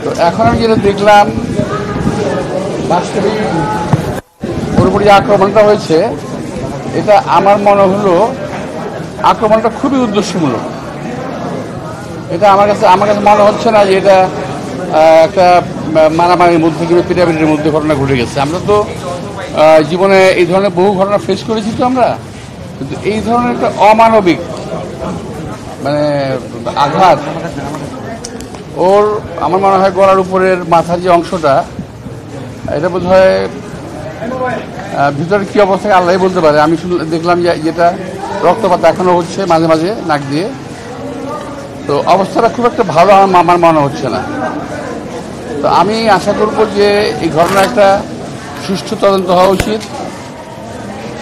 তো এখন আমি যেটা দেখলাম বাস্তবিক পুরোপুরি আক্রমণটা হয়েছে, এটা আমার মনে হলো আক্রমণটা খুবই উদ্দেশ্যমূলক। এটা আমার কাছে মনে হচ্ছে না যে এটা একটা মারামারির মধ্যে কিংবা পিটাপিটির মধ্যে ঘটনা ঘটে গেছে। আমরা তো জীবনে এই ধরনের বহু ঘটনা ফেস করেছি তো আমরা, কিন্তু এই ধরনের একটা অমানবিক মানে আঘাত ওর আমার মনে হয় গলার উপরের মাথার যে অংশটা, এটা বোধ হয় ভিতরে কী অবস্থায় আল্লাহ বলতে পারে। আমি দেখলাম যে যেটা রক্তপাত এখনও হচ্ছে মাঝে মাঝে নাক দিয়ে। তো অবস্থাটা খুব একটা ভালো আমার মনে হচ্ছে না। তো আমি আশা করব যে এই ঘটনা একটা সুষ্ঠু তদন্ত হওয়া উচিত,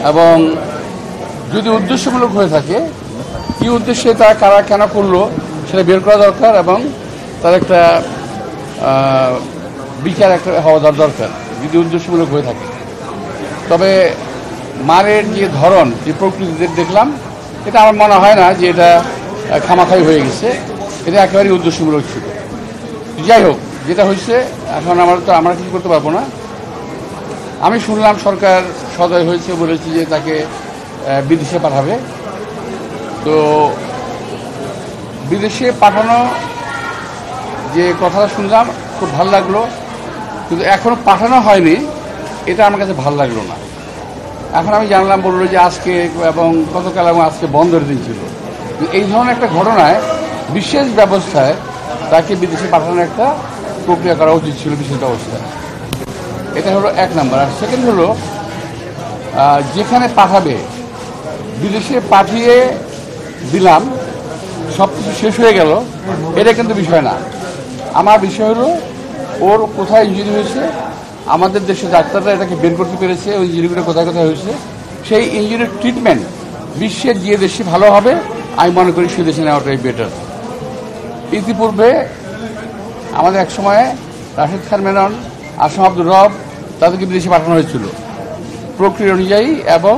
এবং যদি উদ্দেশ্যমূলক হয়ে থাকে কী উদ্দেশ্যে তারা কারা কেন করলো সেটা বের করা দরকার, এবং তার একটা বিচার একটা হওয়া দরকার যদি উদ্দেশ্যমূলক হয়ে থাকে। তবে মারের যে ধরন, যে প্রকৃতি দেখলাম, এটা আমার মনে হয় না যে এটা খামাখাই হয়ে গেছে, এটা একেবারেই উদ্দেশ্যমূলক ছিল। যাই হোক, যেটা হয়েছে এখন আমরা কিছু করতে পারবো না। আমি শুনলাম সরকার সদয় হয়েছে, বলেছে যে তাকে বিদেশে পাঠাবে। তো বিদেশে পাঠানো যে কথাটা শুনলাম খুব ভালো লাগলো, কিন্তু এখনো পাঠানো হয়নি, এটা আমার কাছে ভালো লাগলো না। এখন আমি জানলাম বললো যে আজকে এবং গতকাল এবং আজকে বন্ধের দিন ছিল। এই ধরনের একটা ঘটনায় বিশেষ ব্যবস্থায় তাকে বিদেশে পাঠানোর একটা প্রক্রিয়া করা উচিত ছিল, বিশেষ ব্যবস্থায়। এটা হলো এক নাম্বার। আর সেকেন্ড হলো, যেখানে পাঠাবে বিদেশে পাঠিয়ে দিলাম, সব কিছু শেষ হয়ে গেল, এটা কিন্তু বিষয় না। আমার বিষয় হলো ওর কোথায় ইঞ্জুরি হয়েছে, আমাদের দেশে ডাক্তাররা এটাকে বের করতে পেরেছে ওই ইঞ্জুরিগুলো কোথায় কোথায় হয়েছে। সেই ইঞ্জুরির ট্রিটমেন্ট বিশ্বের যে দেশে ভালো হবে আমি মনে করি সে দেশে নেওয়াটাই বেটার। ইতিপূর্বে আমাদের এক সময়ে রাশেদ খান মেনন, আসম আব্দুর রব, তাদেরকে বিদেশে পাঠানো হয়েছিল প্রক্রিয়া অনুযায়ী, এবং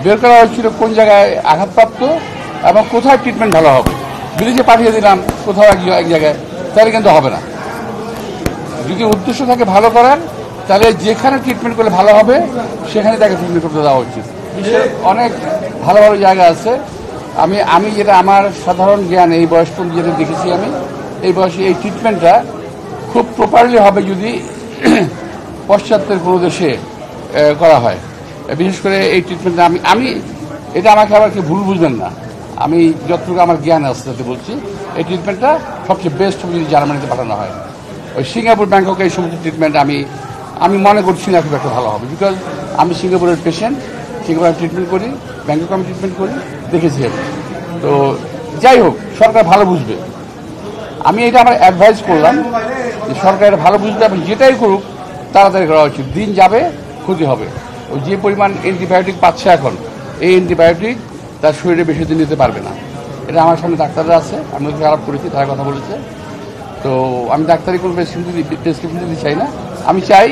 বের করা হয়েছিল কোন জায়গায় আঘাতপ্রাপ্ত এবং কোথায় ট্রিটমেন্ট ভালো হবে। বিদেশে পাঠিয়ে দিলাম কোথাও এক জায়গায়, তাহলে কিন্তু হবে না। যদি উদ্দেশ্য থাকে ভালো করার, তাহলে যেখানে ট্রিটমেন্ট করলে ভালো হবে সেখানে তাকে ট্রিটমেন্ট করতে দেওয়া উচিত। অনেক ভালো ভালো জায়গা আছে। আমি যেটা আমার সাধারণ জ্ঞান, এই বয়স পর্যন্ত যেটা দেখেছি, আমি এই বয়সে এই ট্রিটমেন্টটা খুব প্রপারলি হবে যদি পশ্চাত্যের কোনো দেশে করা হয়। বিশেষ করে এই ট্রিটমেন্টটা আমি এটা আমাকে আবার কেউ ভুল বুঝবেন না, আমি যতটুকু আমার জ্ঞান আছে তাতে বলছি, এই ট্রিটমেন্টটা সবচেয়ে বেস্ট হবে যদি জার্মানিতে পাঠানো হয়। ওই সিঙ্গাপুর, ব্যাংকক, এই সমস্ত ট্রিটমেন্ট আমি মনে করছি না খুব একটা ভালো হবে, বিকজ আমি সিঙ্গাপুরের পেশেন্ট, সিঙ্গাপুরে আমি ট্রিটমেন্ট করি, ব্যাংকক আমি ট্রিটমেন্ট করি, দেখেছি আমি। তো যাই হোক, সরকার ভালো বুঝবে। আমি এটা আমার অ্যাডভাইস করলাম যে সরকার ভালো বুঝবে, এবং যেটাই করুক তাড়াতাড়ি করা উচিত। দিন যাবে, ক্ষতি হবে। ওই যে পরিমাণ অ্যান্টিবায়োটিক পাচ্ছে এখন, এই অ্যান্টিবায়োটিক তার শরীরে বেশি দিন নিতে পারবে না। এটা আমার সামনে ডাক্তাররা আছে, আমি ওদের খারাপ করেছি, তারা কথা বলেছে। তো আমি ডাক্তারি কোনো প্রেসক্রিপশন দিতে চাই না। আমি চাই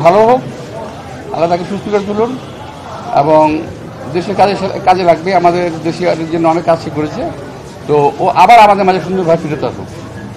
ভালো হোক, আল্লাহ তাকে সুস্থ করে তুলুন, এবং দেশের কাজে লাগবে। আমাদের দেশের জন্য অনেক কাজ সে করেছে। তো ও আবার আমাদের মাঝে সুন্দরভাবে ফিরে আসুক।